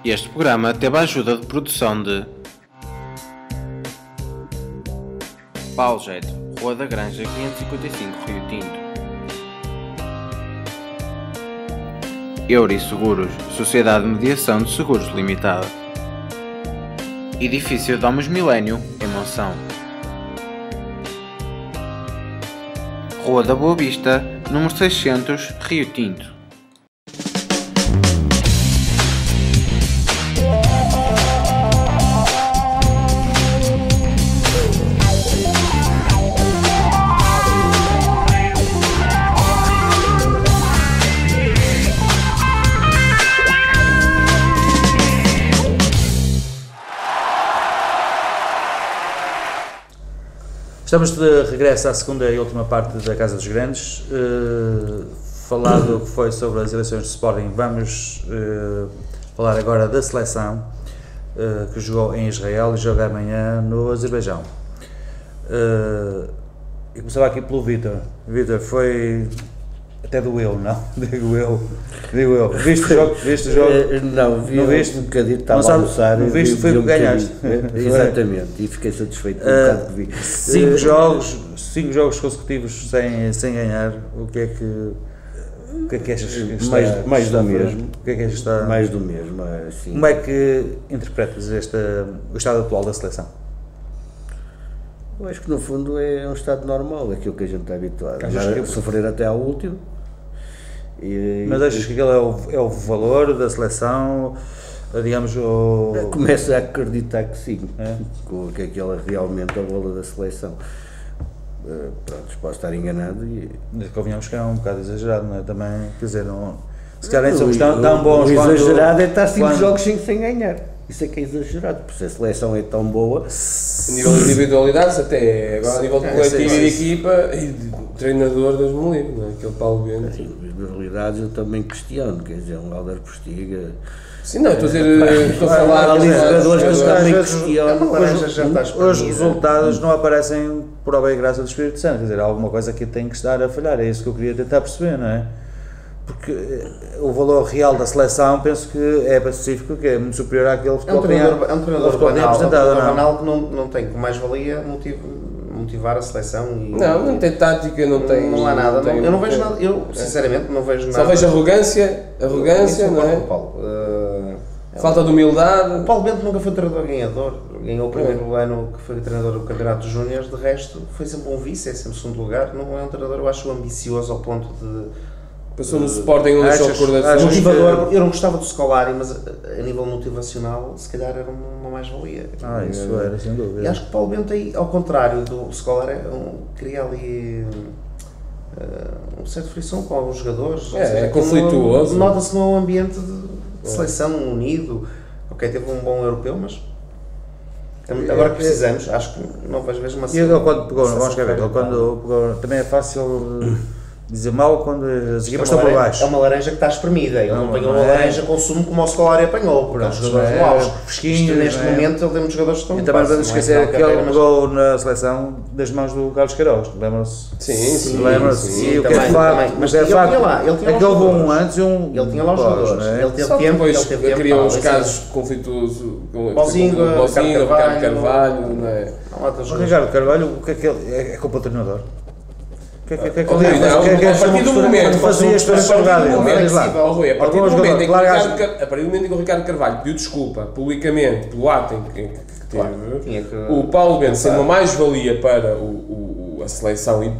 Este programa teve a ajuda de produção de Baljet, Rua da Granja 555, Rio Tinto. Euri Seguros, Sociedade de Mediação de Seguros Limitada. Edifício Domus Milênio, em Monção. Rua da Boa Vista, número 600, Rio Tinto. Estamos de regresso à segunda e última parte da Casa dos Grandes. Falado o que foi sobre as eleições de Sporting, vamos falar agora da seleção que jogou em Israel e joga amanhã no Azerbaijão. Eu começava aqui pelo Vítor. Vítor, foi... até doeu, não? Digo eu. Viste o jogo? Não, vi um bocadinho, estava a almoçar. Não viste, foi o que ganhaste. Exatamente, e fiquei satisfeito com o bocado que vi. 5 jogos consecutivos sem ganhar, o que é que achas que está... Mais do mesmo. O que é que achas que está... Mais do mesmo, assim. Como é que interpretas o estado atual da seleção? Eu acho que no fundo é um estado normal, aquilo que a gente está habituado. Sofrer até ao último. Mas achas que aquele é o valor da seleção, digamos, Começo a acreditar que sim, que aquele é realmente o valor da seleção. Pronto, posso estar enganado e... Convenhamos que é um bocado exagerado, não é? Também, quer dizer, se calhar somos tão bons quando... O exagerado é estar 5 jogos sem ganhar. Isso é que é exagerado, porque se a seleção é tão boa... A nível de individualidades, até agora a nível de coletivo e de equipa, e de treinador, Deus me livre, não é? Aquele Paulo Bento. Sim, individualidades eu também questiono, quer dizer, um Alder Postiga... Sim, não, estou a falar... Ali jogadores que eu também questiono. Os resultados não aparecem por obra e graça do Espírito Santo, quer dizer, alguma coisa aqui tem que estar a falhar, é isso que eu queria tentar perceber, não é? Porque o valor real da seleção, penso que é pacífico, que é muito superior àquele futebol que é um treinador banal que não tem como mais-valia motivar a seleção. Não tem tática, não há nada. Eu não vejo nada, sinceramente não vejo nada. Só vejo arrogância, não é? Falta de humildade. O Paulo Bento nunca foi um treinador ganhador, ganhou o primeiro ano que foi treinador do Campeonato dos Júniores, de resto foi sempre um vice, é sempre segundo lugar, não é um treinador, eu acho, ambicioso ao ponto de... Passou no Sporting onde deixou recordações. Motivador, eu não gostava do Scolari, mas a nível motivacional, se calhar era uma mais-valia. Isso era, sem dúvida. E acho que o Paulo Bento, aí, ao contrário do Scolari, cria ali um certo frição com os jogadores. É conflituoso. Nota-se num ambiente de seleção unido. Ok, teve um bom europeu, mas agora que precisamos, acho que não vejo mesmo assim. E ele quando pegou, vamos ver, quando pegou, também é fácil dizer mal quando as equipas estão por baixo. É uma laranja que está espremida, ele não apanhou uma laranja com sumo como o Scolari apanhou, porque os jogadores no auge. Neste momento ele tem muitos jogadores que estão e também não podemos esquecer que ele pegou na seleção das mãos do Carlos Queiroz, lembram-se? Sim, lembram-se. E o que é facto, mas é facto, é que ele levou um antes e um ele tinha lá os jogadores, ele teve tempo, ele teve tempo. Criou uns casos conflituosos com o Bozinho, Ricardo Carvalho, não é? O Ricardo Carvalho, o que é que ele é culpa do treinador? A partir do momento em que o Ricardo Carvalho pediu desculpa publicamente pelo ato que teve, o Paulo Bento sendo uma mais-valia para a seleção e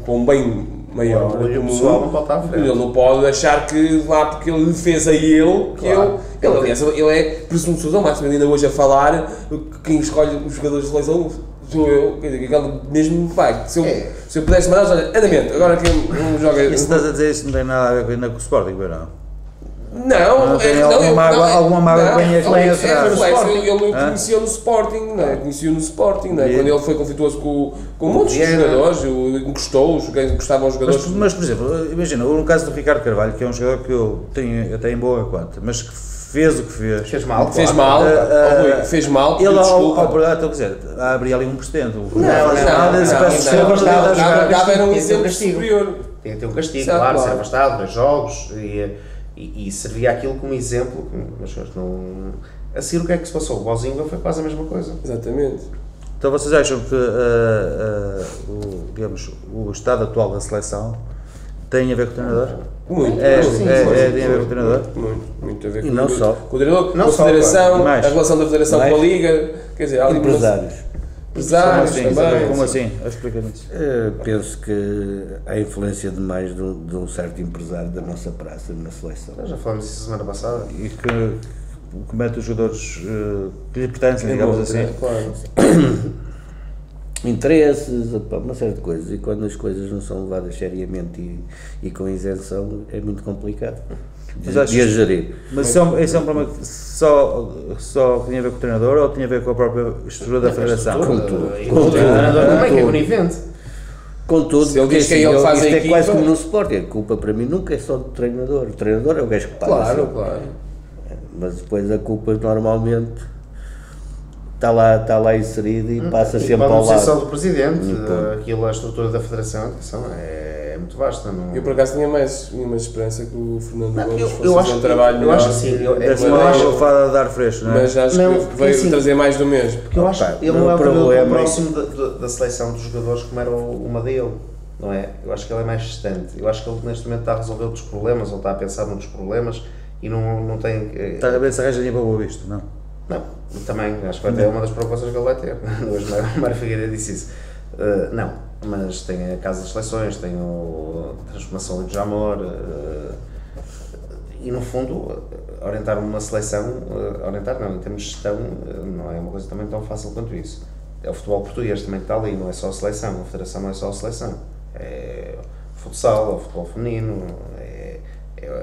com um bem maior, ele não pode achar que lá porque ele fez a ele, aliás, ele é presunçoso ao máximo, ainda hoje a falar, quem escolhe os jogadores de seleção sou eu, quer dizer, aquele mesmo vai. Se eu pudesse mandar, olha, andamento, agora que não joga. E se estás a dizer isso, não tem nada a ver com o Sporting, não? Alguma mágoa que venha atrás. Ele não conhecia no Sporting, não é? Quando ele foi conflituoso com muitos jogadores, gostavam os jogadores. Mas, por exemplo, imagina, no caso do Ricardo Carvalho, que é um jogador que eu tenho até em boa conta, mas que fez o que fez. Fez mal. Fez mal, ele, estou a dizer, abria ali 1%. Era um exemplo superior. Tem que ter um castigo, claro, ser afastado, 2 jogos E servia aquilo como exemplo, mas não... A seguir o que é que se passou? O Bozinga foi quase a mesma coisa. Exatamente. Então vocês acham que digamos, o estado atual da seleção tem a ver com o treinador? Muito. Tem a ver com o treinador? Muito a ver com não só. Com o treinador, Não com a só, federação, mais. a relação da federação com a liga, quer dizer, há ali Empresários. empresários também. Como assim? Explica-me isso. Penso que há influência demais de um certo empresário da nossa praça na seleção. Já falamos disso semana passada. E que mete os jogadores que lhe pertencem, digamos assim. Claro. Interesses, uma série de coisas, e quando as coisas não são levadas seriamente e com isenção é muito complicado de a gerir. Mas esse é um problema que só tinha a ver com o treinador ou tinha a ver com a própria estrutura da federação? Com tudo. O treinador também, que é conivente. Contudo, Se ele diz que é ele que faz a isto é equipa... quase como no Sporting, a culpa para mim nunca é só do treinador, o treinador é o gajo que paga. Claro, sempre. claro. Mas depois a culpa normalmente está lá inserida e passa sempre ao Não sei só lado. do presidente, aquilo, a estrutura da federação, atenção, é muito vasta. Não... Eu por acaso tinha mais esperança que o Fernando Não, Gomes eu fosse fazer um trabalho eu melhor. acho assim, Deve-se eu acho, uma fada de ar fresco, não é? Mas acho Não, que veio assim, trazer mais do mesmo. porque eu acho Opa, que ele não é o o treinador problema é- próximo da seleção dos jogadores como era uma dele, não é? Eu acho que ele é mais distante. Eu acho que ele neste momento está a resolver outros problemas, ou está a pensar noutros problemas e não tem... Está a ver se arranja dinheiro para o Boa Vista, não? Não, também, acho que até é uma das preocupações que ele vai ter. Hoje o Mário Figueiredo disse isso. Não, mas tem a Casa das Seleções, tem a transformação de Jamor, e no fundo, orientar uma seleção, orientar não, em termos de gestão, não é uma coisa também tão fácil quanto isso. É o futebol português também que está ali, não é só a seleção, a federação não é só a seleção. É o futsal, é o futebol feminino, é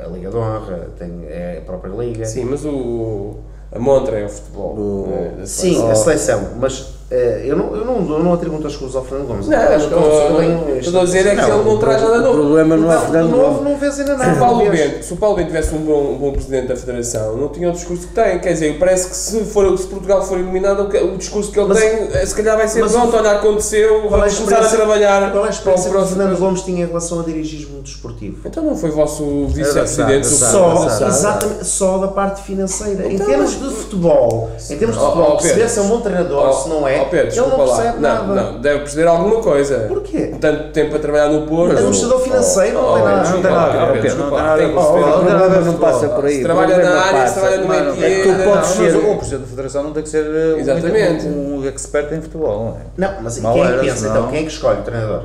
a Liga de Honra, é a própria Liga. Sim, mas a montra é o futebol. Sim, a seleção, mas eu não atributo as coisas ao Fernando Gomes. Não, estou a dizer é que ele não traz nada O novo. problema não é Fernando Gomes. Não vês ainda Se nada. o Paulo Bento tivesse um bom presidente da federação, não tinha o discurso que tem. Quer dizer, parece que se Portugal for eliminado, o discurso que ele tem, se calhar vai ser pronto, olha, aconteceu, vamos começar a trabalhar. Qual é a experiência que o Fernando próximo. Gomes tinha em relação a dirigismo desportivo? Então não foi vosso vice-presidente? Exatamente, só da parte financeira. Em termos de futebol, se deve ser um bom treinador, se não é, Pedro, ele não desculpa lá. percebe nada. Não, deve perceber alguma coisa. Porquê? Tanto tempo a trabalhar no Porto. Administrador financeiro não tem nada. Não tem nada a ver, Pedro, não tem desculpa, nada a ver tem com que o perceber. futebol. Não passa por aí. Se trabalha O problema na área, se passa. trabalha no Mano, métier. é que tu podes ser O presidente da federação não tem que ser Exatamente. um expert em futebol, não é? Não, mas Mal quem é que era, pensa senão- então? Quem é que escolhe o treinador?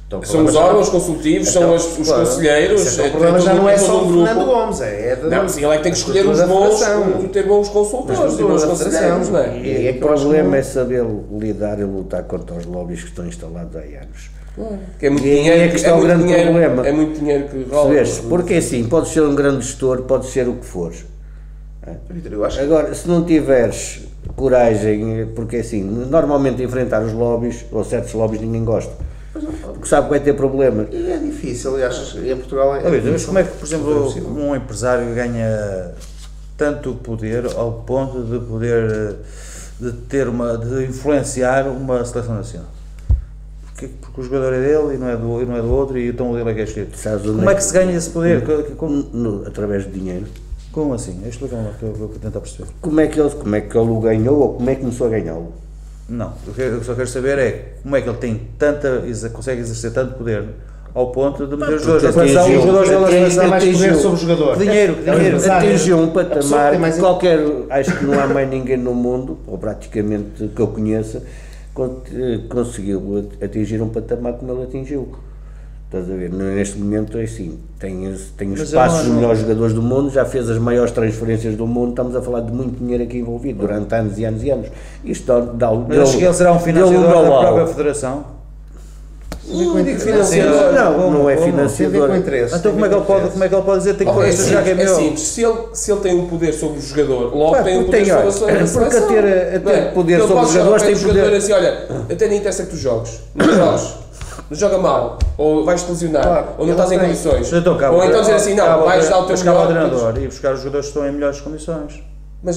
Então, o São os problema órgãos consultivos, são Então, os conselheiros. o problema já não é só um do Fernando Gomes, Não, sim, ele é que tem que escolher os da bons, federação. ter bons consultores, Mas bons da conselheiros, federação. não é? E é O que eu acho problema que é saber lidar e lutar contra os lobbies que estão instalados há anos. Que é muito E aí dinheiro, é que está o grande problema. É muito dinheiro que rola. Percebes? Porque assim, podes ser um grande gestor, podes ser o que fores. Vitor, eu acho que Agora, se não tiveres coragem, porque assim, normalmente enfrentar os lobbies, ou certos lobbies, ninguém gosta. Porque sabe que vai ter problemas. é difícil, e achas que em Portugal é. Mas como é que, por exemplo, um empresário ganha tanto poder ao ponto de poder de influenciar uma seleção nacional? Porque o jogador é dele e não é do outro e então o dele é que é escolhido. Como é que se ganha esse poder? Através de dinheiro. Como assim? Explica-me lá que eu vou tentar perceber. Como é que ele o ganhou ou como é que começou a ganhá-lo? Não, o que eu só quero saber é como é que ele tem consegue exercer tanto poder ao ponto de meter os jogadores da seleção, os jogadores da seleção tem mais poder sobre o jogador. Dinheiro. Atingiu um pessoa patamar tem mais- que qualquer, acho que não há mais ninguém no mundo, ou praticamente que eu conheça, conseguiu atingir um patamar como ele atingiu. Estás a ver? Neste momento é assim, tem os passos dos melhores jogadores do mundo, já fez as maiores transferências do mundo, estamos a falar de muito dinheiro aqui envolvido, durante anos e anos e anos. Isto dá-lhe... Mas acho que ele será um financiador da própria federação. Não digo financiador. Não é Tem a ver com financiador. interesse. Então como é que ele pode dizer que tem que É este já que é meu? simples, se ele tem um poder sobre o jogador, logo Claro, tem um porque poder tem, sobre a sua porque seleção. a ter Não é? poder Ele sobre pode os chegar jogadores ao pé tem do jogador poder. assim, olha, até nem interessa que tu jogues, não jogas, não joga mal, ou vais-te lesionar, Claro, ou não ele estás em tem. condições. Então, Ou então dizer assim, não, vais dar o teu melhor melhor. treinador e buscar os jogadores que estão em melhores condições. Mas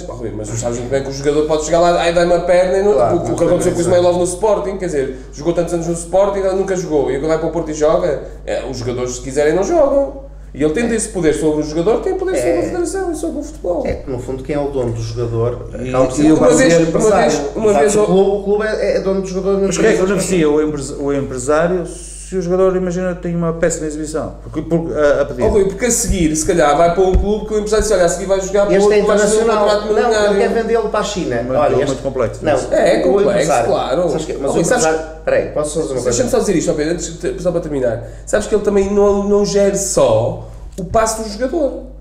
sabes muito bem que o jogador pode chegar lá, aí dá-me a perna e não, Claro, o que aconteceu com o Ismailov no Sporting, quer dizer, jogou tantos anos no Sporting e nunca jogou, e agora vai para o Porto e joga, os jogadores se quiserem não jogam. E ele tendo esse poder sobre o jogador, tem poder sobre a federação e sobre o futebol. No fundo, quem é o dono do jogador uma vez o clube é dono do jogador. Mas quem é que beneficia? O empresário, se o jogador, imagina, tem uma péssima exibição, a pedir. Porque a seguir, se calhar, vai para um clube que o empresário diz, olha, a seguir vai jogar para este é internacional. Não, ele quer vendê-lo para a China. Olha, muito complexo. Não, é complexo, claro. Mas o empresário... Espera aí, posso só dizer uma coisa? Deixa-me só dizer isto, só para terminar. Sabes que ele também não gera só o passe do jogador.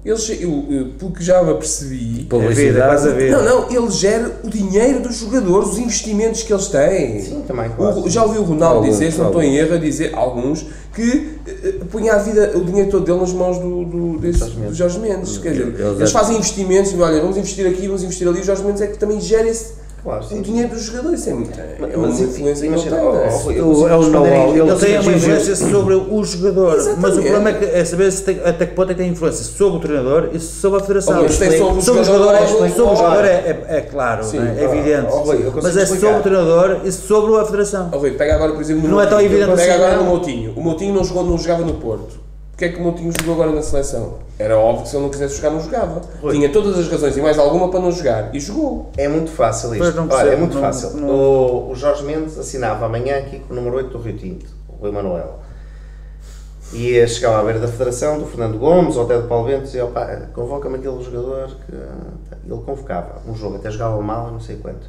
Pelo que já me apercebi... Estás a ver. Não, ele gera o dinheiro dos jogadores, os investimentos que eles têm. Sim, também, claro. Já ouvi o Ronaldo dizer, se não estou em erro, a dizer, alguns, que punha o dinheiro todo dele nas mãos do Jorge Mendes. Quer dizer, eles fazem investimentos, olha, vamos investir aqui, vamos investir ali, o Jorge Mendes é que também gera esse... Claro, o dinheiro dos jogadores, isso é uma influência que ele tem. Ele tem uma influência sobre o jogador. Exatamente. Mas o problema é saber até que ponto é que tem influência sobre o treinador e sobre a federação. Sobre o jogador é claro, sim, é evidente. Mas é sobre o treinador e sobre a federação. Pega agora, por exemplo, não é tão evidente assim. Pega agora no Moutinho. O Moutinho não jogava no Porto. Porque é que o Moutinho jogou agora na seleção? Era óbvio que se ele não quisesse jogar, não jogava. Tinha todas as razões e mais alguma para não jogar. E jogou. É muito fácil isto. Olha, é muito fácil. O Jorge Mendes assinava amanhã aqui com o número 8 do Rio Tinto, o Rui Manuel. E chegava à beira da federação, do Fernando Gomes ou até do Paulo Bento, e dizia, convoca-me aquele jogador que... Ele convocava. Um jogo até jogava mal, não sei quanto.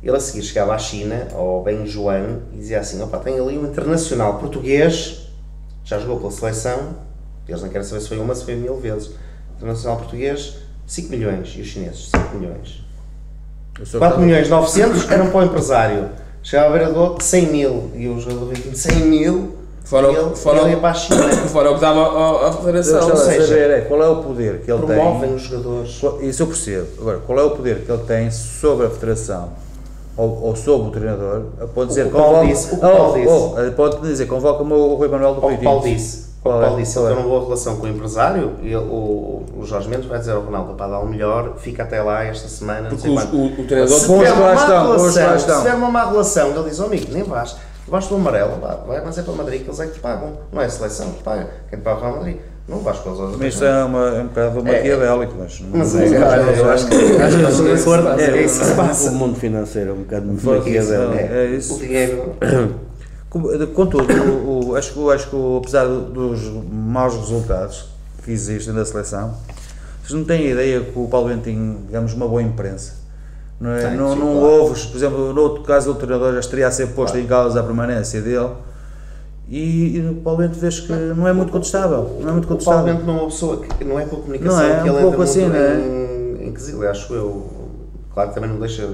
Ele a seguir chegava à China, ao Benjuan, e dizia assim, tem ali um internacional português... Já jogou pela seleção, eles não querem saber se foi uma, se foi 1000 vezes. Internacional português, 5 milhões, e os chineses, 5 milhões. 4 milhões 900 eram para o empresário. Chegava a beira do outro, 100 mil, e o jogador do 100 mil, fora ele ia para a China. Fora o que dava à federação. Ou seja, qual é o poder que ele tem? Promovem os jogadores. Isso eu percebo. Agora, qual é o poder que ele tem sobre a federação? Ou sobre o treinador, pode dizer pode dizer, convoca-me o Rui Manuel do Rio. O Paulo disse, ele tem uma boa relação com o empresário e o Jorge Mendes vai dizer ao Ronaldo para dar o melhor, fica até lá esta semana. Porque o treinador se tiver uma má relação, ele diz, amigo, nem vais do amarelo, vai, mas é para Madrid que eles é que te pagam, não é a seleção que te paga, quem te paga é o Real Madrid. Não vais com os outros. Mas isso é um bocado maquiavélico, mas eu acho que é isso que se passa. O mundo financeiro é um bocado maquiavélico. É isso. O dinheiro. Contudo, acho que apesar dos maus resultados que existem da seleção, vocês não têm ideia que o Paulo Bento tem, digamos, uma boa imprensa. Não é? Não houve, por exemplo, no outro caso, o treinador já estaria a ser posto em causa a permanência dele. E o Paulo Bento vês que não é muito contestável. O Paulo Bento não é uma pessoa que não é com a comunicação não é, que ele um pouco entra assim, muito em quesilho, acho eu. Claro que também não deixa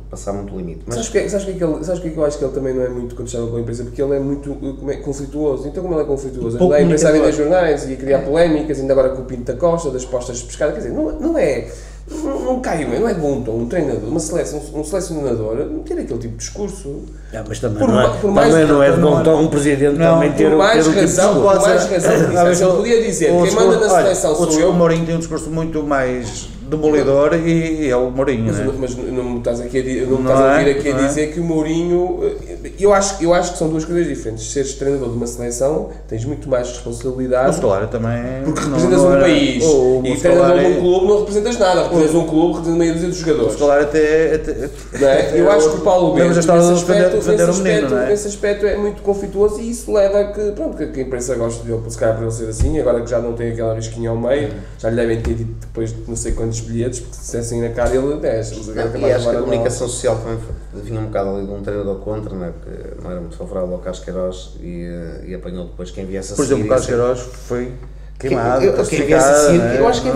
passar muito limite. Mas... Sabes que eu acho que ele também não é muito contestável com a imprensa? Porque ele é muito conflituoso. Então, como ele é conflituoso, ele é imprensa a vender jornais e a criar polémicas, ainda agora com o Pinto da Costa, das postas de pescada. Quer dizer, não cai bem, não é bom tom um treinador, um selecionador ter aquele tipo de discurso. Mas também não é de bom tom um presidente também ter por mais razão ele podia dizer quem manda na seleção sou eu. O Mourinho tem um discurso muito mais demolidor e é o Mourinho, mas não me estás aqui a vir aqui a dizer que o Mourinho, eu acho que são duas coisas diferentes. Seres treinador de uma seleção tens muito mais responsabilidade. O salário também, porque representas um país e treinador de um clube não representas nada, representas um clube, representas meia dúzia de jogadores. O salário até eu acho que o Paulo Bento nesse aspecto é muito conflituoso e isso leva a que a imprensa gosta dele, se calhar por ele ser assim, agora que já não tem aquela risquinha ao meio, já lhe devem ter dito depois de não sei quantos bilhetes, porque se dissessem na cara ele 10. E acho que a comunicação social também vinha um bocado ali de um treinador contra, que não era muito favorável ao Carlos Queiroz e apanhou depois quem viesse a seguir. Por exemplo, o Carlos Queiroz foi queimado, eu acho que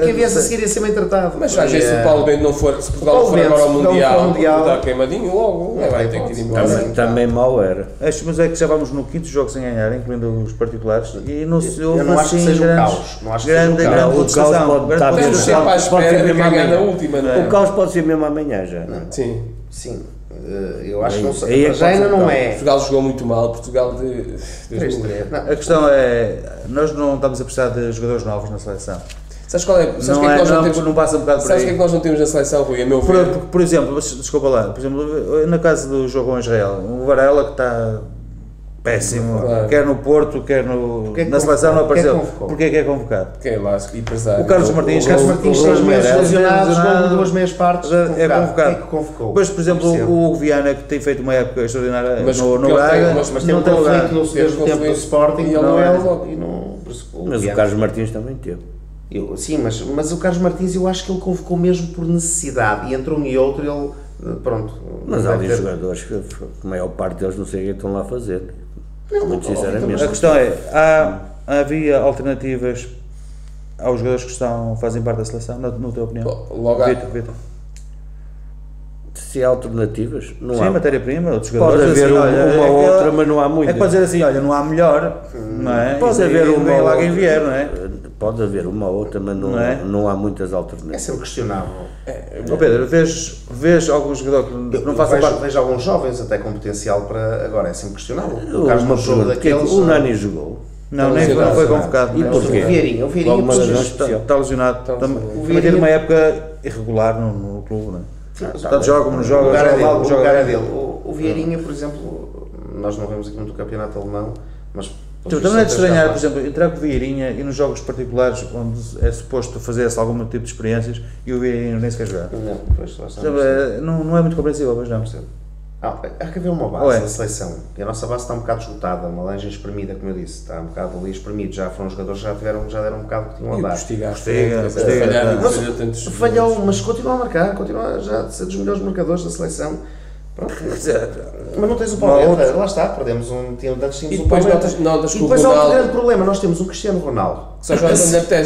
quem viesse a seguir ia ser bem tratado. Mas às vezes se o Paulo Bento não for, se Portugal for agora ao Mundial, está queimadinho logo, vai ter que ir embora. Também mal era. Mas é que já vamos no quinto jogo sem ganhar, incluindo os particulares, e não se ouve assim. Eu não acho que seja um caos. Não acho que seja um caos. O caos pode estar mesmo. Temos sempre à espera de ganhar na última. O caos pode ser mesmo amanhã já. Sim. Eu acho que não sei. Já ainda não é. Portugal jogou muito mal. Portugal A questão é, nós não estamos a precisar de jogadores novos na seleção. Sabes qual é? Não passa um bocado por aí. Sabes o que é que nós não temos na seleção, Rui? A meu ver. Por exemplo, desculpa lá, por exemplo, na casa do jogo com Israel, o Varela que está péssimo, quer no Porto, quer na seleção não apareceu. Porquê é que é convocado? Quem é lá, empresário? O Carlos Martins, 6 meses lesionados, com 2 meias partes, é convocado. Quem é que convocou? Mas, por exemplo, o Hugo Viana, que tem feito uma época extraordinária no Braga, mas tem um conflito no tempo do Sporting e não. Mas o Carlos Martins também teve. Sim, mas o Carlos Martins eu acho que ele convocou mesmo por necessidade, e entre um e outro ele, pronto. Mas há ali jogadores que a maior parte deles não sei o que estão lá a fazer. Muito sinceramente. A questão é, havia alternativas aos jogadores que fazem parte da seleção, na tua opinião? Logo Vitor. Se há alternativas, não há. Sim, matéria-prima, outros jogadores. Pode haver assim, uma ou outra, mas não há muitas. É para dizer assim, olha, não há melhor, não é? Pode haver uma ou lá quem outra, vier, não é? Pode haver uma ou outra, mas não há muitas alternativas. É sempre questionável. Pedro, vês algum jogador que não faça parte? Vejo alguns jovens até com potencial para agora, é sempre questionável. O caso de um jogo daqueles, o Nani jogou. Não, nem foi convocado. E porquê? O Vieirinha Está lesionado. Também teve uma época irregular no clube, não é? Tanto joga como não joga. O lugar é dele. O Vieirinha, por exemplo, nós não vemos aqui muito o campeonato alemão, mas... Também é de estranhar, por exemplo, entrar com o Vieirinha e nos jogos particulares, onde é suposto fazer-se algum tipo de experiências, e o Vieirinha nem sequer jogar. Não é muito compreensível, mas não. Há que haver uma base na seleção, e a nossa base está um bocado esgotada, uma laranja espremida, como eu disse, está um bocado ali espremido, já foram jogadores que já deram um bocado que tinham a dar. Falhou, mas continua a marcar, continua já a ser dos melhores marcadores da seleção. Pronto. Mas não tens o Palmeiras, lá está, perdemos antes tínhamos o Palmeiras. E depois há outro grande problema, nós temos o Cristiano Ronaldo.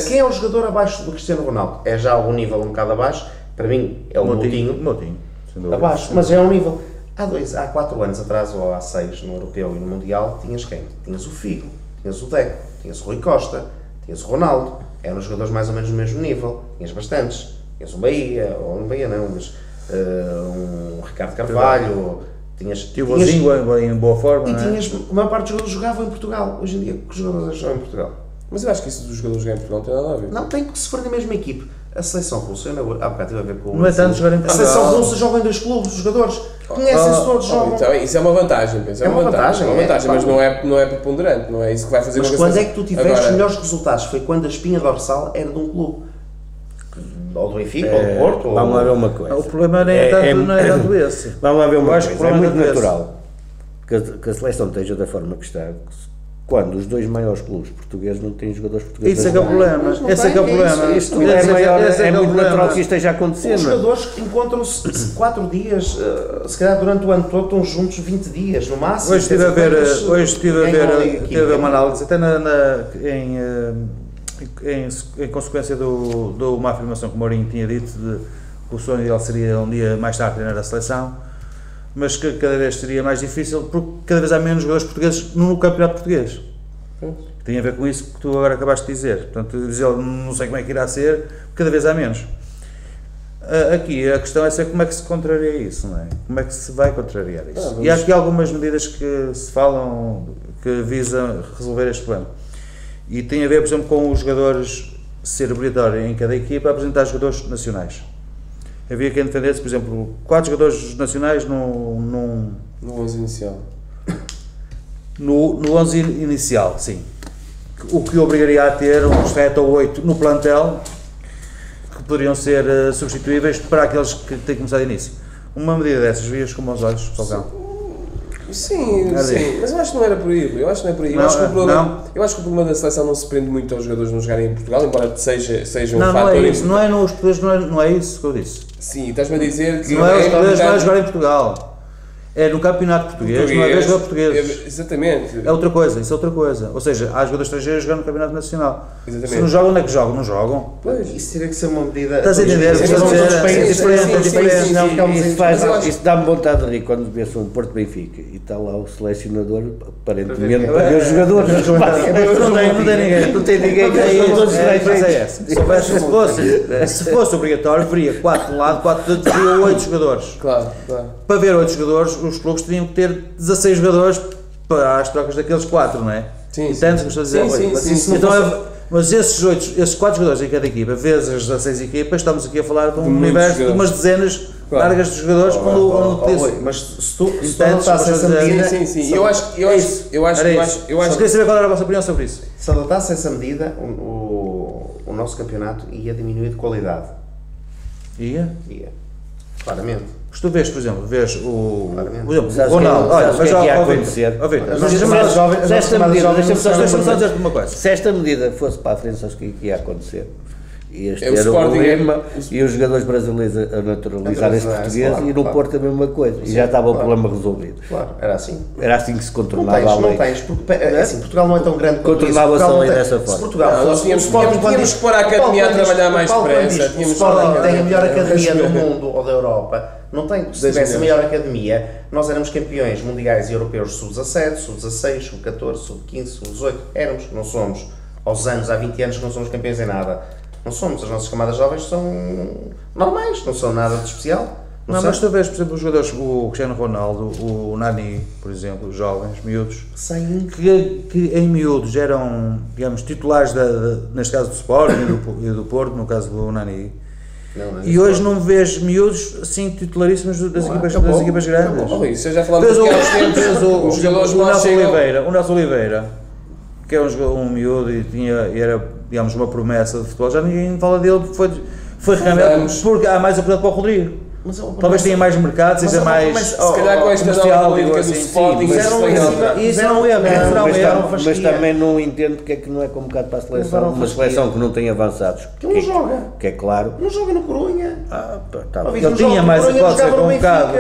Quem é o jogador abaixo do Cristiano Ronaldo? É já algum nível um bocado abaixo, para mim é o Moutinho. Abaixo, mas é um nível. Há 4 anos atrás, ou há 6, no Europeu e no Mundial, tinhas quem? Tinhas o Figo, tinhas o Deco, tinhas o Rui Costa, tinhas o Ronaldo, eram jogadores mais ou menos do mesmo nível, tinhas bastantes, tinhas o Bahia, ou no Bahia não, mas um Ricardo Carvalho, tinhas o Zinho em boa forma, e tinhas, a maior parte dos jogadores jogavam em Portugal, hoje em dia que os jogadores jogam em Portugal. Mas eu acho que isso dos jogadores jogarem em Portugal não tem nada a ver. Não, tem que se for na mesma equipe. A seleção russa, há bocado tive a ver com não é tanto jogar em Portugal. A seleção russa joga em 2 clubes, os jogadores conhecem-se todos, jogam. Então, isso é uma vantagem, é uma vantagem, mas não é preponderante, não é isso que vai fazer. Mas quando é que tu tiveste os melhores resultados? Foi quando a espinha dorsal era de um clube. Ou do Benfica, ou do Porto. Vamos lá ver uma coisa. O problema não é tanto esse. Vamos lá ver uma coisa. É muito natural que a seleção esteja da forma que está, quando os 2 maiores clubes portugueses não têm jogadores portugueses. Isso é que é o problema. Esse é que é o problema. Isto é muito natural que isto esteja acontecendo. Os jogadores encontram-se 4 dias, se calhar durante o ano todo estão juntos 20 dias, no máximo. Hoje estive a ver uma análise, até em consequência de uma afirmação que o Mourinho tinha dito, de que o sonho ideal seria um dia mais tarde treinar a seleção, mas que cada vez seria mais difícil porque cada vez há menos jogadores portugueses no campeonato português. Tem a ver com isso que tu agora acabaste de dizer. Portanto, não sei como é que irá ser, cada vez há menos. Aqui a questão é saber como é que se contraria isso, não é? Como é que se vai contrariar isso? E há aqui algumas medidas que se falam que visam resolver este problema. E tem a ver, por exemplo, com os jogadores ser obrigatório em cada equipa a apresentar jogadores nacionais. Havia quem defendesse, por exemplo, 4 jogadores nacionais no 11 inicial. No 11 inicial, sim. O que obrigaria a ter uns 7 ou 8 no plantel que poderiam ser substituíveis para aqueles que têm começado de início. Uma medida dessas, vias como aos olhos, Falcão? Sim, mas eu acho que não era por aí. Eu acho que não é por aí. Eu acho que o problema da seleção não se prende muito aos jogadores não jogarem em Portugal, embora seja um fator. Não é isso, não é nos portugueses, não é isso que eu disse. Sim, estás-me a dizer que. Não é os portugueses não é jogar em Portugal. É no campeonato português, não é ver jogadores portugueses. Exatamente. É outra coisa, isso é outra coisa. Ou seja, há jogadores estrangeiros jogando no campeonato nacional. Exatamente. Se não jogam, onde é que jogam? Não jogam. Pois. Isso teria que ser uma medida. Estás a entender? Isso dá-me vontade de rir quando vê-se um Porto Benfica e está lá o selecionador, aparentemente, para ver os jogadores. Não tem ninguém que é isso. Se fosse obrigatório, veria 4 de um lado, 4 de outro, veria 8 jogadores. Claro. Para ver 8 jogadores, os clubes teriam que ter 16 jogadores para as trocas daqueles 4, não é? Sim. Entendes o que estou a dizer? Sim. Mas esses 4 jogadores em cada equipa, vezes as 16 equipas, estamos aqui a falar de um universo de umas dezenas largas dos jogadores mas se tu adotasses essa medida... Sim. Eu acho Só queria saber qual era a vossa opinião sobre isso. Se adotasse essa medida, o nosso campeonato ia diminuir de qualidade. Ia? Claramente. Se tu vês, por exemplo, o Ronaldo, olha, mas já ia acontecer. Deixa-me só dizer-te uma coisa. Se esta medida fosse para a frente, sabes o que ia acontecer? Este era o Sporting problema, e os jogadores brasileiros a naturalizarem-se portugueses, e no Porto a mesma coisa, e já estava o problema resolvido. Claro, era assim. Era assim que se contornava a lei. Não tens, porque assim, Portugal não é tão grande quanto isso. Contornava-se a lei dessa forma. Se Portugal fosse tínhamos que pôr a academia a trabalhar mais depressa. O Sporting tem a melhor academia do mundo ou da Europa. Não tem, se tivesse a maior academia, nós éramos campeões mundiais e europeus sub-17, sub-16, sub-14, sub-15, sub-18. Éramos, não somos. Aos anos, há 20 anos que não somos campeões em nada. Não somos, as nossas camadas jovens são normais, não são nada de especial. Mas tu vês, por exemplo, os jogadores, o Cristiano Ronaldo, o Nani, por exemplo, os jovens, miúdos, que em miúdos eram, digamos, titulares, neste caso do Sporting e do Porto, no caso do Nani. E hoje não vês miúdos assim titularíssimos das equipas grandes. Isso já falamos aqui há uns tempos. Os jogadores o Nelson Oliveira, que é um miúdo e era, digamos, uma promessa de futebol, já ninguém fala dele, foi realmente porque há mais oportunidade para o Rodrigo. Talvez tenha mais mercado, seja mais. Se calhar com esta nova política do Sporting, isso não é, mas também não entendo porque é que não é convocado para a seleção. Uma seleção que não tem avançados. Que não joga. Que é claro. Não joga no Corunha. Ele tinha mais hipótese de ser convocado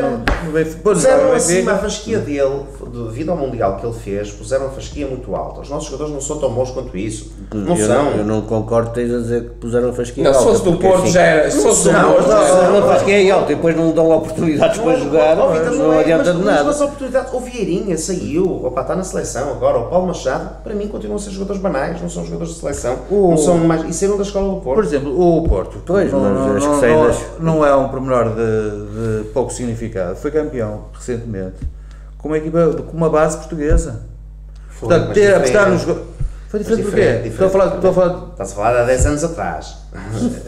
no Benfica. Puseram acima a fasquia dele, devido ao Mundial que ele fez, puseram a fasquia muito alta. Os nossos jogadores não são tão bons quanto isso. Não são. Eu não concordo que estejas a dizer que puseram a fasquia alta. Não, se fosse do Porto já era. Se fosse do Porto já era. A fasquia é alta. Depois não dão oportunidades para jogar, não adianta de nada. Mas oportunidades, o Vieirinha saiu, está na seleção agora, o Paulo Machado, para mim continuam a ser jogadores banais, não são jogadores de seleção, não são mais, e saíram da escola do Porto. Por exemplo, o Porto, não é um pormenor de pouco significado, foi campeão recentemente, com uma equipa, com uma base portuguesa. Portanto, ter a apostar nos jogadores. Foi diferente porquê? Estou a falar. Estás a falar de há 10 anos atrás,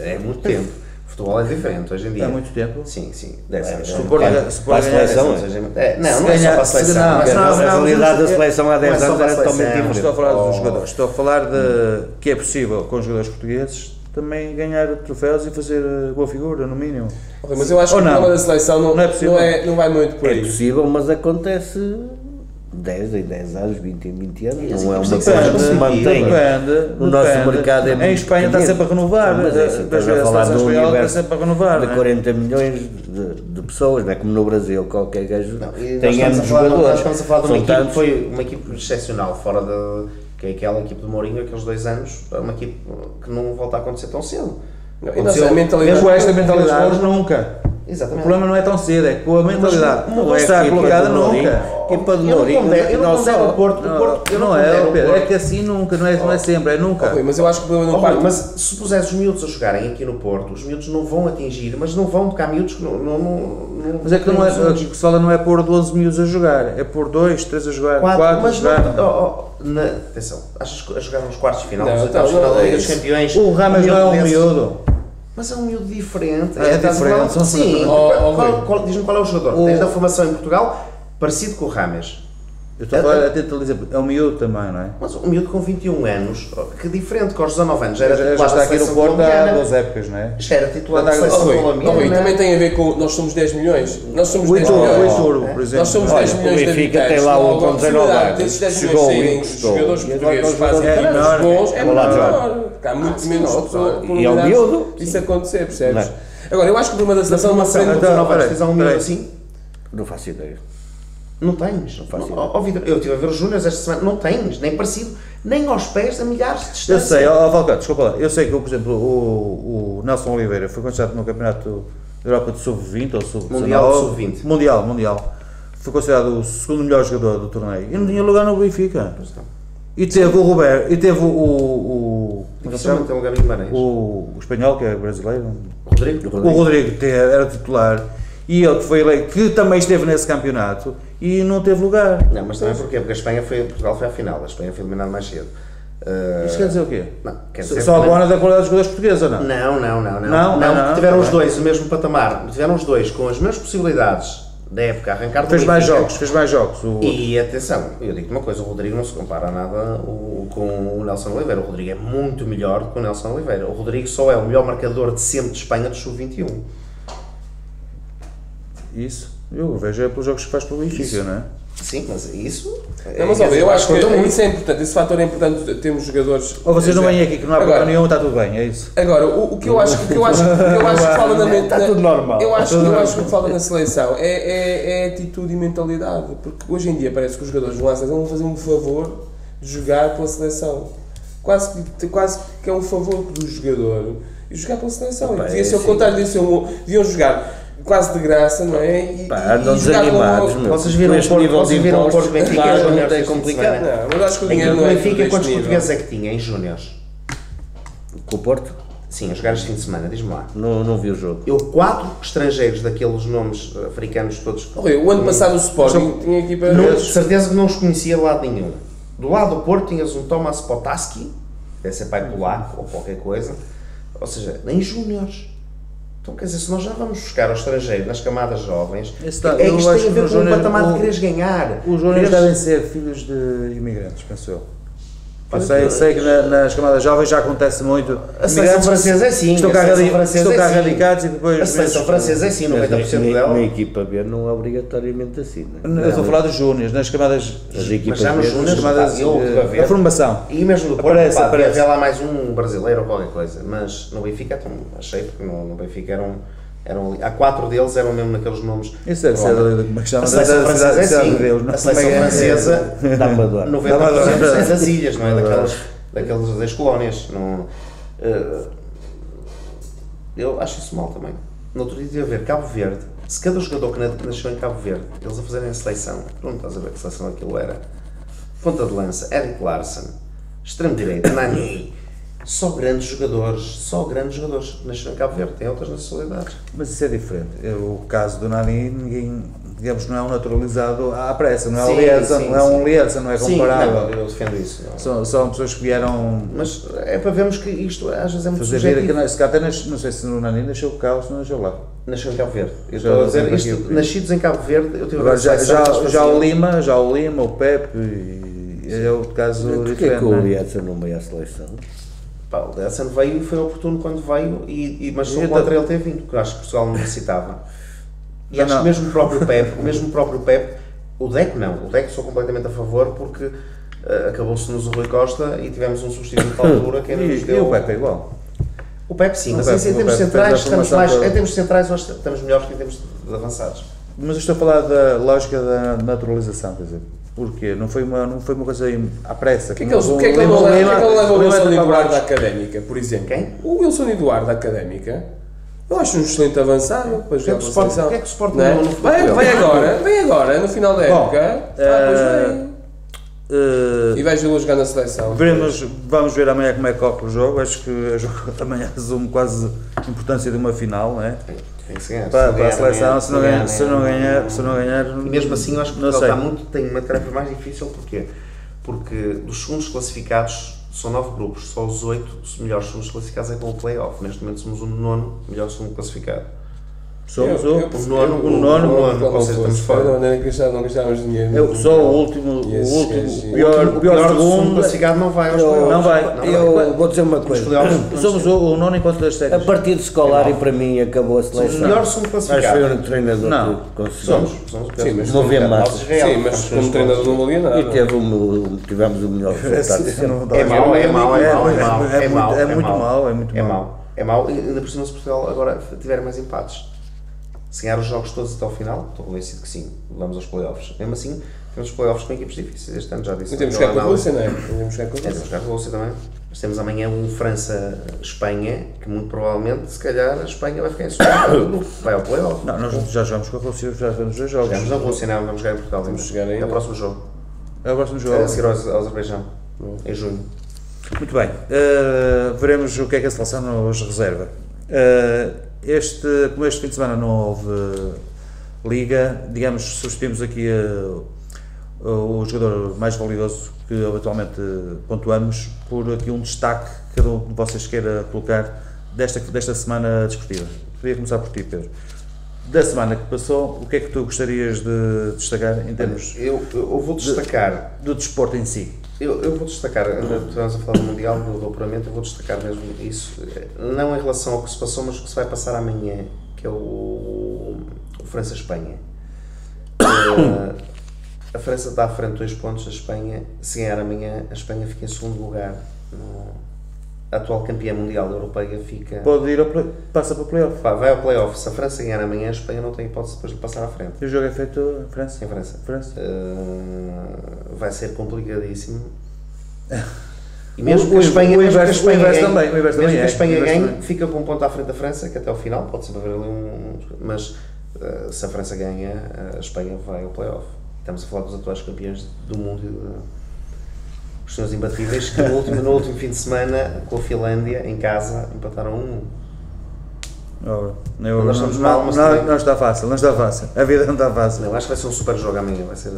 é muito tempo. O futebol é diferente hoje em dia. Há muito tempo? Sim, 10 anos. Se for a seleção? Não é só para a seleção. A realidade da seleção há 10 anos era totalmente diferente. Estou a falar dos jogadores. Estou a falar de que é possível, com os jogadores portugueses, também ganhar troféus e fazer boa figura, no mínimo. Mas eu acho que o problema da seleção não vai muito por aí. É possível, mas acontece 10 em 10 anos, 20 em 20 anos, não é uma coisa que se mantém. No nosso mercado em Espanha está sempre a renovar, estás a falar de um universo de 40 milhões de pessoas, não é como no Brasil, qualquer gajo tem anos de jogadores. Estamos a falar de uma equipe que foi uma equipe excepcional, fora que é aquela equipe de Mourinho, aqueles 2 anos, é uma equipe que não volta a acontecer tão cedo. Mesmo esta mentalidade nunca. Exatamente. O problema não é tão cedo, é que a mentalidade não está colocada nunca. Equipa de Mourinho, eu não pondero o Porto, não é que assim nunca, não é sempre, é nunca. Mas eu acho que o problema não parte. Mas se puseres os miúdos a jogarem aqui no Porto, os miúdos não vão atingir, mas não vão, porque há miúdos que não mas é que não é, o que se fala não é pôr 12 miúdos a jogar, é pôr 2, 3 a jogar, 4 a jogar. Atenção, achas que a jogar nos quartos de final, nos oitavos de final da Liga dos Campeões? O Rames não é um miúdo. Mas é um miúdo diferente. É diferente. Sim. Diz-me qual é o jogador. Tens da formação em Portugal, parecido com o Rames. Eu estou a tentar dizer, é um miúdo também, não é? Mas um miúdo com 21 anos, que diferente, com os 19 anos, já era titular da seleção colombiana. Já está aqui no Porto há 2 épocas, não é? Já era titular da seleção colombiana. E também tem a ver com, nós somos 10 milhões. Nós somos 10 milhões. Por exemplo. Nós somos 10 milhões de habitantes. Tem lá o com 19 anos. Chegou e jogadores portugueses fazem tantos gols, é menor. Há muito menos probabilidades disso acontecer, percebes? Agora, eu acho que o problema da seleção não frente com 19 anos. Tens um miúdo assim? Não faço ideia. Não tens. Eu estive a ver os Júniors esta semana, não tens, nem parecido, nem aos pés a milhares de distância. Eu sei, Falcão, desculpa lá, eu sei que, por exemplo, o Nelson Oliveira foi considerado no Campeonato da Europa de Sub-20 ou Sub-19. Mundial Sub-20. Mundial. Foi considerado o segundo melhor jogador do torneio e não tinha lugar no Benfica. E teve o Roberto, e teve o espanhol, que é brasileiro. O Rodrigo era titular. E ele que foi eleito, que também esteve nesse campeonato e não teve lugar. Não, mas também porquê? Porque Portugal foi à final, a Espanha foi eliminada mais cedo. Isso quer dizer o quê? Não, quer dizer só a bona da qualidade dos jogadores portugueses ou não? Não, tiveram os dois o mesmo patamar, tiveram os dois com as mesmas possibilidades da época, arrancar do fez mais jogos. E atenção, eu digo-te uma coisa, o Rodrigo não se compara nada com o Nelson Oliveira, o Rodrigo é muito melhor do que o Nelson Oliveira, o Rodrigo só é o melhor marcador de sempre de Espanha do Sub-21. Isso, eu vejo pelos jogos que faz pelo Benfica, não é? Sim, mas isso... Não, mas eu acho que isso é importante, esse fator é importante, temos jogadores... Ou vocês não vêm aqui, que não há problema nenhum, está tudo bem, é isso? Agora, o que eu acho que fala na mente... Está tudo normal. Eu acho que fala na seleção é atitude e mentalidade, porque hoje em dia parece que os jogadores vão à seleção vão fazer um favor de jogar pela seleção. Quase que é um favor do jogador e jogar pela seleção. Devia ser o contrário, deviam jogar quase de graça, não é? Andam desanimados, vocês viram o Porto Benfica em Júniors, é complicado. Não, mas acho que o dinheiro não é Benfica, quantos portugueses é que tinha em Júniors? Com o Porto? Sim, a jogar este fim de semana, diz-me lá. Não vi o jogo. 4 estrangeiros daqueles nomes africanos todos. O ano passado o Sporting tinha equipa... De certeza que não os conhecia de lado nenhum. Do lado do Porto tinhas um Tomasz Potaski, deve ser pai polaco ou qualquer coisa, ou seja, nem Júniors. Então, quer dizer, se nós já vamos buscar ao estrangeiro nas camadas jovens, isto tem a ver com o patamar de quereres ganhar. Os jovens devem ser filhos de imigrantes, penso eu. Eu sei que nas camadas jovens já acontece muito. A seleção francesa é assim. Estão cá radicados e depois... A seleção francesa é assim, 90% dela. Na equipa B não é obrigatoriamente assim. Não é? Eu estou a falar dos júniores, nas camadas... As equipas já nos júniores, a formação. E mesmo do Porto, aparece lá mais um brasileiro ou qualquer coisa. Mas no Benfica, achei, porque no Benfica eram há 4 deles eram mesmo naqueles nomes. Isso deve ser como é que chama? A seleção francesa é assim. A seleção francesa, 90% é das ilhas, não é? Daquelas das colónias. Eu acho isso mal também. No outro dia estive a ver Cabo Verde, se cada jogador que nasceu em Cabo Verde, eles a fazerem a seleção, pronto, estás a ver que seleção aquilo era. Ponta de lança, Erik Larsson, extremo-direito, Nani. Só grandes jogadores nasceram em Cabo Verde, tem outras nacionalidades. Mas isso é diferente. O caso do Nani, ninguém, digamos, não é um naturalizado à pressa, não é um Liesa, não é comparável. Não, eu defendo isso. São pessoas que vieram... Mas é para vermos que isto às vezes é muito subjetivo. Se cá até, não sei se no Nani nasceu o Carlos, não nasceu lá. Nasceu em Cabo Verde. Eu estou a dizer, isto, nascidos em Cabo Verde, eu tive agora, já o Lima, o Pepe, é o caso diferente. Porquê que o Liesa não veio à seleção? O Liesa veio e foi oportuno quando veio, mas só contra ele ter vindo, porque acho que Portugal não necessitava. E acho que mesmo o próprio Pepe, o Deco não, o Deco sou completamente a favor porque acabou-se-nos o Rui Costa e tivemos um substituto de altura que nos deu... E o Pepe é igual? O Pepe sim, mas em termos centrais estamos mais, em termos centrais nós estamos melhores que em termos de avançados. Mas eu estou a falar da lógica da naturalização, quer dizer, porquê? Não foi uma coisa à pressa. Porquê que ele não leva o Wilson Eduardo da Académica, por exemplo? Quem? O Wilson Eduardo da Académica, eu acho um excelente avançado para jogar pela seleção. Porquê é que o Sporting não vem agora, no final da época, pois vem. E vais vê-lo jogar na seleção. Vamos ver amanhã como é que corre o jogo. Acho que o jogo amanhã resume quase a importância de uma final, não é? Tem que se ganhar. Para a seleção, se não ganhar. E mesmo assim, eu acho que Portugal tem uma tarefa mais difícil. Porquê? Porque dos segundos classificados são 9 grupos, só os 8 melhores segundos classificados é com o play-off. Neste momento somos o 9º melhor segundo classificado. Somos o nono, ou seja, estamos fora. Não gastávamos dinheiro. Só o último, o pior segundo classificado não vai. Não vai. Eu vou dizer uma coisa. Somos o nono enquanto das séries. A partir de escolar e para mim acabou a seleção. O melhor segundo classificado. Acho que foi o treinador que conseguiu. Somos. Mover massa. Sim, mas como treinador não valia nada. E tivemos o melhor resultado. É muito mau. É mau. E ainda por cima se Portugal agora tiver mais empates. Se ganhar os jogos todos até ao final, estou convencido que sim, vamos aos playoffs. Mesmo assim, temos playoffs com equipes difíceis. Este ano já disse. E temos que jogar com a Rússia, não é? Temos que jogar com a Rússia também. Mas temos amanhã um França-Espanha, que muito provavelmente, se calhar, a Espanha vai ficar em segundo, vai ao playoff. Não, nós já jogamos com a Rússia, já vamos ver jogos. Jogamos na Rússia, não, vamos jogar em Portugal. Vamos chegar aí. É o próximo jogo. É o próximo jogo. É a seguir ao Azerbaijão, em junho. Muito bem. Veremos o que é que a seleção nos reserva. Como este fim de semana não houve liga, digamos, substituímos aqui o jogador mais valioso que atualmente pontuamos, por aqui um destaque que cada um de vocês queira colocar desta semana desportiva. Queria começar por ti, Pedro. Da semana que passou, o que é que tu gostarias de destacar em termos... Eu vou destacar... do desporto em si. Eu vou destacar, estamos a falar do Mundial, do apuramento, eu vou destacar mesmo isso, não em relação ao que se passou, mas o que se vai passar amanhã, que é o França-Espanha. A França está à frente de 2 pontos, a Espanha, se ganhar amanhã, a Espanha fica em segundo lugar. A atual campeã mundial europeia fica... Pode ir passa para o playoff. Vai ao playoff. Se a França ganhar amanhã, a Espanha não tem hipótese depois de passar à frente. E o jogo é feito em França? Em França. Vai ser complicadíssimo. E mesmo que a Espanha ganhe, fica com um ponto à frente da França, que até ao final pode sempre haver ali mas se a França ganha, a Espanha vai ao playoff. Estamos a falar dos atuais campeões do mundo, os senhores imbatíveis, que no último fim de semana, com a Finlândia, em casa, empataram 1-1. Nós estamos mal, mas não está fácil, a vida não está fácil. Não, acho que vai ser um super jogo amanhã, vai ser...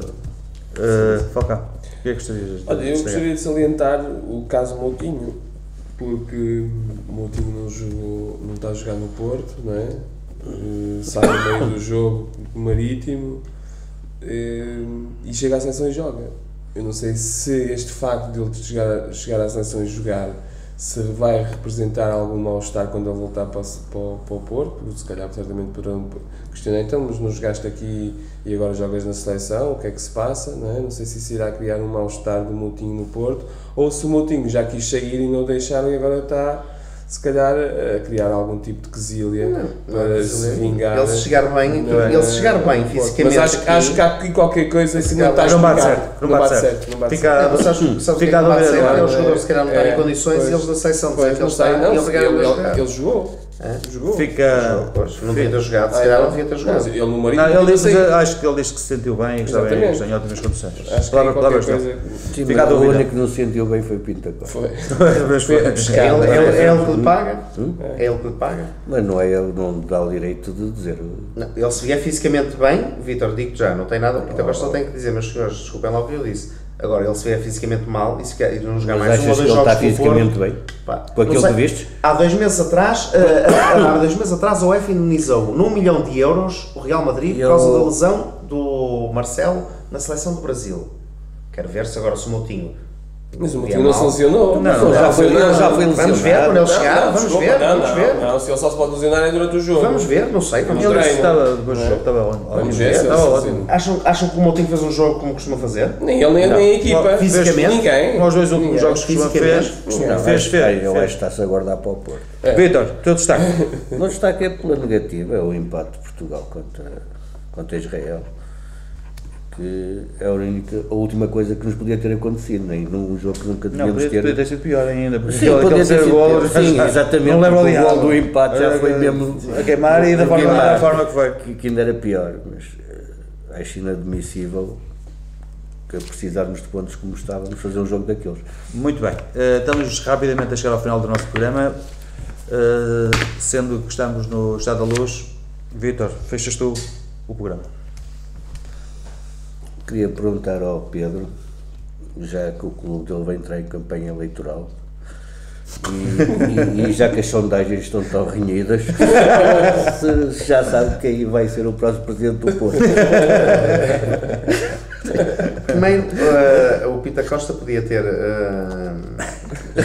Falcão, o que é que gostarias de Olha, eu gostaria de salientar o caso Moutinho, porque o Moutinho não está a jogar no Porto, não é? Sai no meio do jogo do Marítimo e chega à seleção e joga. Eu não sei se este facto de ele chegar à seleção e jogar se vai representar algum mal-estar quando ele voltar para o Porto, porque se calhar certamente poderão questionar, então, mas não jogaste aqui e agora jogas na seleção, o que é que se passa, não é? Não sei se isso irá criar um mal-estar do Moutinho no Porto, ou se o Moutinho já quis sair e não deixaram e agora está, se calhar, a criar algum tipo de quesilha para se vingar. Ele se chegar bem, fisicamente. Mas acho que há aqui qualquer coisa que não está a explicar. Não bate certo. Fica a dúvida. Os jogadores se calhar não estão em condições e eles da secção dizem que ele jogou. Não devia ter jogado, se calhar não devia ter jogado. Ele no Marítimo. Acho que ele disse que se sentiu bem e que está em ótimas condições. Acho que qualquer coisa. O único que não se sentiu bem foi o Pinta Costa. É ele que lhe paga? É ele que lhe paga? Mas não é ele, não dá o direito de dizer. Ele se vier fisicamente bem, Vítor, digo já, não tem nada. O Pinta Costa só tem que dizer, meus senhores, desculpem lá o que eu disse. Agora, ele se vier fisicamente mal e não jogar mais um ou 2 jogos. Mas achas que ele está fisicamente bem? Com aquilo que viste? Há 2 meses atrás, a UEFA indemnizou num €1 milhão o Real Madrid por causa da lesão do Marcelo na seleção do Brasil. Quero ver se agora o Moutinho. Mas o Moutinho não se lesionou. Já foi lesionado. Vamos ver quando ele chegar. Vamos ver. Não, se ele só se pode lesionar é durante o jogo. Vamos ver, não sei. Ele estava depois do jogo, estava ótimo. Acham que o Moutinho fez um jogo como costuma fazer? Nem ele, nem a equipa. Fisicamente? Ninguém. Nos 2 últimos jogos que fez. Eu acho que está-se a guardar para o Porto. Vítor, teu destaque? O meu destaque é pela negativa, é o empate de Portugal contra Israel. Que é a última coisa que nos podia ter acontecido, nem num jogo que nunca devíamos ter. Podia ter sido pior ainda, porque sim, podia ter sido pior. Sim, exatamente, não lembro o gol do empate já foi mesmo a queimar e da forma que foi. Que ainda era pior, mas acho inadmissível que precisarmos de pontos como estávamos fazer um jogo daqueles. Muito bem, estamos rapidamente a chegar ao final do nosso programa, sendo que estamos no Estado da Luz. Vítor, fechas tu o programa. Queria perguntar ao Pedro, já que o clube dele vai entrar em campanha eleitoral e já que as sondagens estão tão renhidas, se já sabe quem vai ser o próximo presidente do Porto. Primeiro, o Pinta Costa podia ter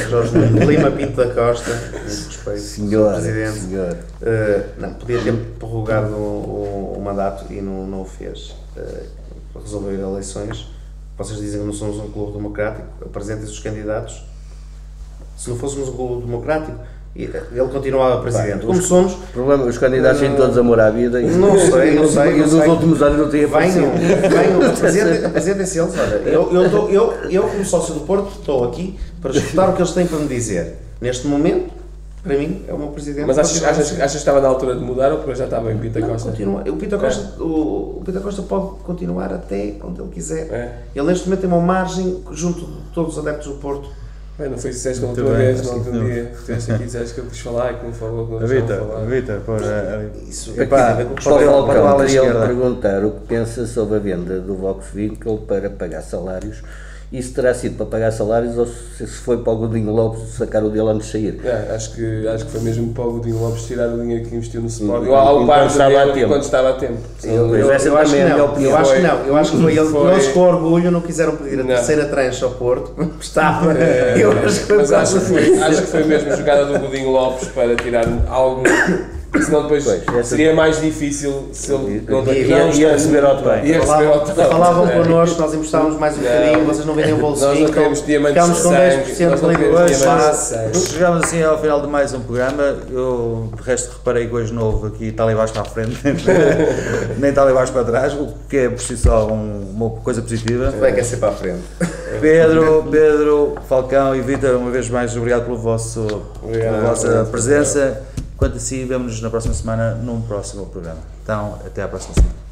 Jorge Lima Pinto da Costa, muito respeito, senhor presidente. Não, podia ter prorrogado o mandato e não o fez. Para resolver eleições. Vocês dizem que não somos um clube democrático, apresentem-se os candidatos. Se não fôssemos um clube democrático, ele continuava presidente. Como somos... Problema, os candidatos têm todos amor à vida e não sei. E nos últimos anos não tinha aparecido. Apresentem-se eles. Olha, eu como sócio do Porto estou aqui para escutar o que eles têm para me dizer. Neste momento, para mim, é o meu presidente. Mas achas que estava na altura de mudar ou porque já estava em Pinta Costa? Continua. O Pinta Costa pode continuar até onde ele quiser. Ele neste momento tem uma margem, junto de todos os adeptos do Porto, Bem, não foi isso que disseste na última vez, no último dia. Tiveste aqui, disseste que eu quis falar e que não falou, que não deixou falar. Vitor, Isso para o queria perguntar o que pensa sobre a venda do Volkswagen para pagar salários. Isso terá sido para pagar salários ou se foi para o Godinho Lopes sacar o dele antes de sair? Acho que foi mesmo para o Godinho Lopes tirar o dinheiro que investiu no Sporting. Ao par dele quando estava a tempo. Eu acho que não. Eu acho que foi eles com orgulho não quiseram pedir a terceira tranche ao Porto. Estava. Acho que foi mesmo a jogada do Godinho Lopes para tirar algo. Senão depois seria mais difícil se ele não ia receber ao bem. Falavam connosco, nós emprestávamos mais um bocadinho, vocês não vendem o bolso. Nós não queremos diamantes ficámos com 10% de livre. Chegamos assim ao final de mais um programa. Eu de resto reparei que hoje não houve aqui talibãs para a frente, nem talibãs para trás, o que é por si só uma coisa positiva. Vai quer ser para a frente. Pedro, Falcão e Vítor, uma vez mais obrigado pela vossa presença. Quanto a si, vemo-nos na próxima semana num próximo programa. Então, até à próxima semana.